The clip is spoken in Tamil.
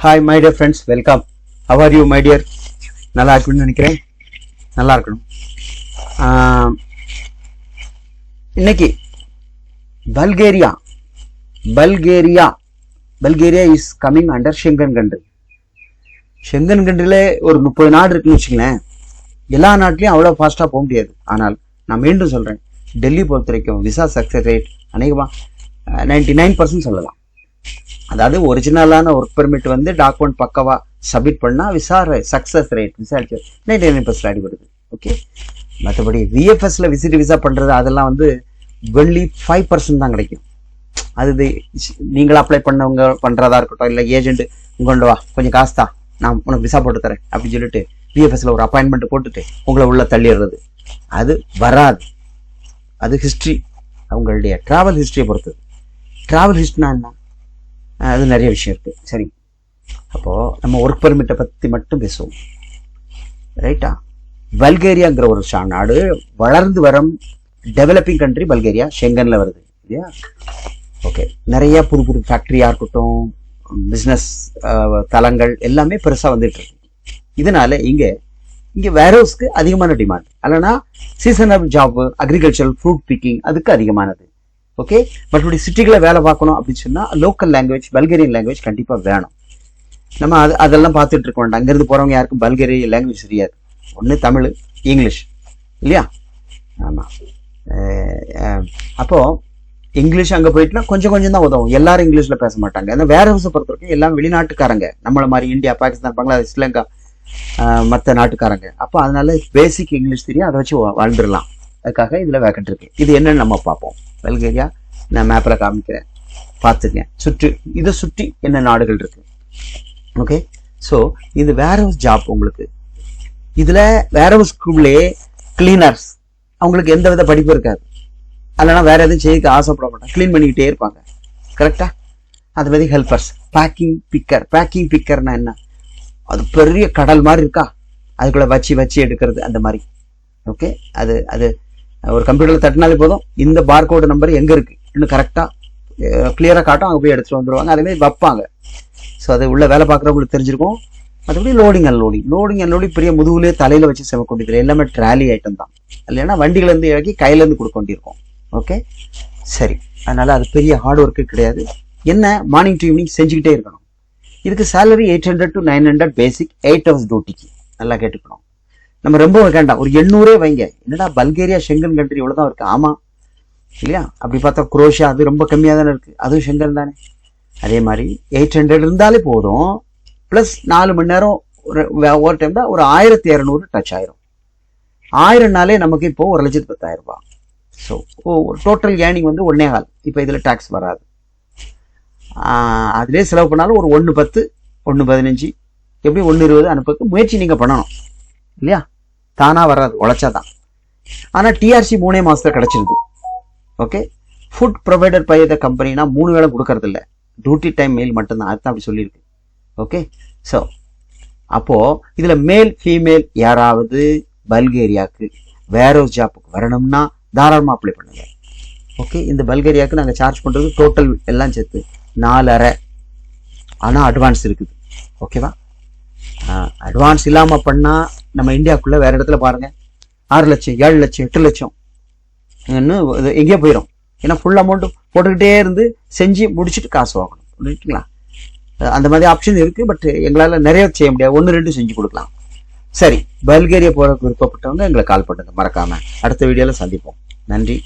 Hi my dear friends, welcome. How are you my dear? நல்லா இருக்குன்னு நினைக்கிறேன். நல்லா இருக்கணும். இன்னைக்கு Bulgaria is coming under Schengen country. Schengen கண்ட்ரில ஒரு 30 நாடு இருக்குன்னு வச்சுங்களேன். எல்லா நாட்டிலையும் அவ்வளோ ஃபாஸ்ட்டாக போக முடியாது. ஆனால் நான் மீண்டும் சொல்கிறேன், டெல்லி பொறுத்த வரைக்கும் விசா சக்ஸஸ் ரேட் அநேகமாக 99% சொல்லலாம். அதாவது ஒரிஜினலான ஒர்க் பெர்மிட் வந்து டாக்குமெண்ட் பக்கவா சப்மிட் பண்ணால் விசா சக்ஸஸ் ரேட் விசா 99% அடிபடுது. ஓகே, மற்றபடி விஎஃப்எஸ்ல விசிட் விசா பண்ணுறது அதெல்லாம் வந்து வெள்ளி 5% தான் கிடைக்கும். அது நீங்களா அப்ளை பண்ணவங்க பண்ணுறதா இருக்கட்டும், இல்லை ஏஜென்ட் உங்கள்ட வா கொஞ்சம் காசு தான், நான் உனக்கு விசா போட்டு தரேன் அப்படின்னு சொல்லிட்டு விஎஃப்எஸ்ல ஒரு அப்பாயின்மெண்ட் போட்டுட்டு உங்களை உள்ள தள்ளிடுறது, அது வராது. அது ஹிஸ்ட்ரி, அவங்களுடைய டிராவல் ஹிஸ்ட்ரியை பொறுத்தது. டிராவல் ஹிஸ்ட்ரினா என்ன? அது நிறைய விஷயம் இருக்கு. சரி, அப்போ நம்ம ஒர்க் பெர்மிட்டை பத்தி மட்டும் பேசுவோம், ரைட்டா? பல்கேரியாங்கிற ஒரு நாடு வளர்ந்து வரும் டெவலப்பிங் கண்ட்ரி. பல்கேரியா ஷெங்கன்ல வருது இல்லையா? ஓகே, நிறைய புது புது ஃபேக்டரியா இருக்கட்டும், பிசினஸ் தளங்கள் எல்லாமே பெருசா வந்துட்டு இருக்கு. இதனால இங்க வேர்ஹவுஸ்க்கு அதிகமான டிமாண்ட். இல்லைன்னா seasonal job, agriculture, fruit picking அதுக்கு அதிகமானது. ஓகே, மற்றபடி சிட்டிகளை வேலை பார்க்கணும் அப்படின்னு சொன்னா லோக்கல் லாங்குவேஜ், பல்கேரியன் லாங்குவேஜ் கண்டிப்பா வேணும். நம்ம அதெல்லாம் பார்த்துட்டு இருக்க வேண்டாம். அங்கிருந்து போறவங்க யாருக்கும் பல்கேரிய லாங்குவேஜ் தெரியாது. ஒன்று தமிழ், இங்கிலீஷ் இல்லையா? ஆமா. அப்போ இங்கிலீஷ் அங்கே போயிட்டுனா கொஞ்சம் கொஞ்சம் தான் உதவும். எல்லாரும் இங்கிலீஷ்ல பேச மாட்டாங்க. அந்த வேர் ஹவுஸை பொறுத்த வரைக்கும் எல்லாம் வெளிநாட்டுக்காரங்க, நம்மள மாதிரி இந்தியா, பாகிஸ்தான், பங்களாதேஷ், ஸ்ரீலங்கா, மற்ற நாட்டுக்காரங்க. அப்போ அதனால பேசிக் இங்கிலீஷ் தெரியும், அதை வச்சு வாழ்ந்துடலாம். அதுக்காக இதுல வேக்கண்ட் இருக்கு. இது என்னன்னு நம்ம பார்ப்போம். பல்கேரியா நான் மேப்ல காமிக்கிறேன், பார்த்துக்கேன். இதை சுற்றி என்ன நாடுகள் இருக்கு. ஓகே, ஸோ இது வேர் ஹவுஸ் ஜாப். உங்களுக்கு இதுல வேர் ஹவுஸ்க்குள்ளே கிளீனர்ஸ், அவங்களுக்கு எந்த வித படிப்பு இருக்காது, இல்லைன்னா வேற எதுவும் செய்ய ஆசைப்பட மாட்டாங்க, கிளீன் பண்ணிக்கிட்டே இருப்பாங்க. கரெக்டா? அது மாதிரி ஹெல்பர்ஸ், பேக்கிங் பிக்கர்னா என்ன? அது பெரிய கடல் மாதிரி இருக்கா, அதுக்குள்ள வச்சு எடுக்கிறது அந்த மாதிரி. ஓகே, அது ஒரு கம்ப்யூட்டர்ல தட்டினாலே போதும், இந்த பார்கோடு நம்பர் எங்க இருக்கு இன்னும் கரெக்டா கிளியரா காட்டும், அங்கே போய் எடுத்துட்டு வந்துருவாங்க. அதே மாதிரி வைப்பாங்க. ஸோ அது உள்ள வேலை பார்க்குறவங்களுக்கு தெரிஞ்சிருக்கும். மற்றபடி லோடிங் அன்லோடிங் பெரிய முதுகுலேயே தலையில வச்சு செம கொண்டிருக்கிற எல்லாமே ட்ராலி ஐட்டம் தான். இல்லைன்னா வண்டிகள் இருந்து இறக்கி கையில இருந்து கொடுக்க வேண்டியிருக்கும். ஓகே, சரி. அதனால அது பெரிய ஹார்ட் ஒர்க்கு கிடையாது. என்ன, மார்னிங் டு ஈவினிங் செஞ்சுக்கிட்டே இருக்கணும். இதுக்கு சேலரி 800 to 900 பேசிக், 8 hours டியூட்டிக்கு. நல்லா கேட்டுக்கணும். நம்ம ரொம்ப வேண்டாம், ஒரு 800 வைங்க. என்னடா பல்கேரியா ஷெங்கன் கண்ட்ரி இவ்வளவுதான் இருக்கு? ஆமா இல்லையா? அப்படி பார்த்தா குரோஷியா அது ரொம்ப கம்மியா தானே இருக்கு, அதுவும் ஷெங்கன் தானே. அதே மாதிரி 800 இருந்தாலே போதும். பிளஸ் 4 மணி நேரம் ஒரு டைம்ல ஒரு 1200 டச் ஆயிரும். 1000நாலே நமக்கு இப்போ 1,10,000 ரூபாய். ஸோ டோட்டல் ஏர்னிங் வந்து 1.25. இப்போ இதுல டாக்ஸ் வராது. அதுலேயே செலவு பண்ணாலும் ஒரு 1.10, 1.15, எப்படி 1.20 அனுப்புறதுக்கு முயற்சி நீங்க பண்ணணும் இல்லையா? தானா வராது, உழைச்சாதான். ஆனா டிஆர்சி 3 மாசத்துல கிடைச்சிருது. Okay, food provider by the கம்பெனினா 3 வேளை கொடுக்கறது இல்லை, டியூட்டி டைம் மெயில் மட்டும்தான். அதுதான் அப்படி சொல்லியிருக்கு. ஓகே, ஸோ அப்போ இதுல மேல் ஃபீமேல் யாராவது பல்கேரியாவுக்கு வேர் ஹவுஸ் ஜாப்புக்கு வரணும்னா தாராளமா அப்ளை பண்ணுங்க. ஓகே, இந்த பல்கேரியாவுக்கு நாங்கள் சார்ஜ் பண்றது டோட்டல் எல்லாம் சேர்த்து 4.5. ஆனா அட்வான்ஸ் இருக்குது. ஓகேவா? அட்வான்ஸ் இல்லாம பண்ணா நம்ம இந்தியாவுக்குள்ள வேற இடத்துல பாருங்க 6 லட்சம், 7 லட்சம், 8 லட்சம் எங்கேயோ போயிடும். ஏன்னா ஃபுல் அமௌண்ட் போட்டுக்கிட்டே இருந்து செஞ்சு முடிச்சுட்டு காசு வாங்கணும். புரியுதுங்களா? அந்த மாதிரி ஆப்ஷன் இருக்கு. பட் எங்களால நிறைய செய்ய முடியாது, 1-2 செஞ்சு கொடுக்கலாம். சரி, பல்கேரியா போறதுக்கு விருப்பப்பட்டவங்க எங்களை கால் பண்ணுங்க மறக்காம. அடுத்த வீடியோல சந்திப்போம். நன்றி.